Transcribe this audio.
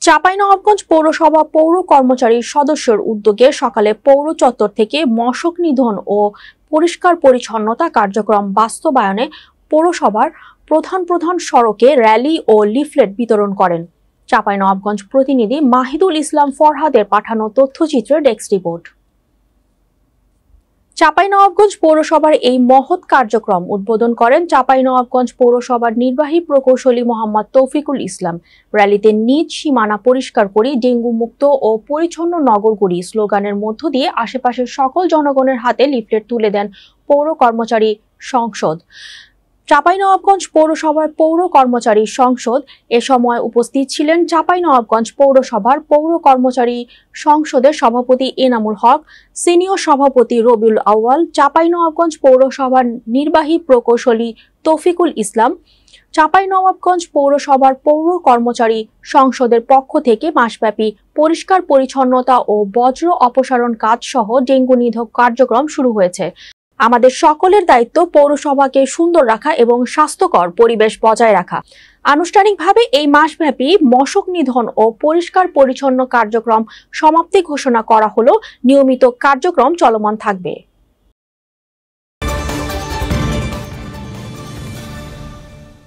চাঁপাইনবাবগঞ্জ পৌরসভা পৌর কর্মচারী সদস্যের উদ্যোগে সকালে পৌর চত্বর থেকে মশক নিধন ও পরিষ্কার পরিচ্ছন্নতা কার্যক্রম বাস্তবায়নে পৌরসভার প্রধান প্রধান সড়কে র্যালি ও লিফলেট বিতরণ করেন। চাঁপাইনবাবগঞ্জ প্রতিনিধি মাহিদুল ইসলাম ফরহাদের পাঠানো তথ্যচিত্রের ডেস্ক রিপোর্ট। চাঁপাইনবাবগঞ্জ পৌরসভার এই মহৎ কার্যক্রম উদ্বোধন করেন চাঁপাইনবাবগঞ্জ পৌরসভার নির্বাহী প্রকৌশলী মোহাম্মদ তৌফিকুল ইসলাম। র্যালিতে নিজ সীমানা পরিষ্কার করি, ডেঙ্গু মুক্ত ও পরিচ্ছন্ন নগর গড়ি স্লোগানের মধ্য দিয়ে আশেপাশের সকল জনগণের হাতে লিফলেট তুলে দেন পৌর কর্মচারী সংসদ। চাঁপাইনবাবগঞ্জ পৌরসভার পৌর কর্মচারী সংসদ এ সময় উপস্থিত ছিলেন চাঁপাইনবাবগঞ্জ পৌরসভার পৌর কর্মচারী সংসদের সভাপতি এনামুল হক, সিনিয়র সভাপতি রবিউল আউয়াল, চাঁপাইনবাবগঞ্জ পৌরসভার নির্বাহী প্রকৌশলী তৌফিকুল ইসলাম। চাঁপাইনবাবগঞ্জ পৌরসভার পৌর কর্মচারী সংসদের পক্ষ থেকে মাসব্যাপী পরিষ্কার পরিচ্ছন্নতা ও বজ্র অপসারণ কাজ সহ ডেঙ্গু নিধন কার্যক্রম শুরু হয়েছে। আমাদের সকলের দায়িত্ব পৌরসভাকে সুন্দর রাখা এবং স্বাস্থ্যকর পরিবেশ বজায় রাখা। আনুষ্ঠানিকভাবে এই মাসব্যাপী মশক নিধন ও পরিষ্কার পরিচ্ছন্ন কার্যক্রম সমাপ্তি ঘোষণা করা হলো। নিয়মিত কার্যক্রম চলমান থাকবে।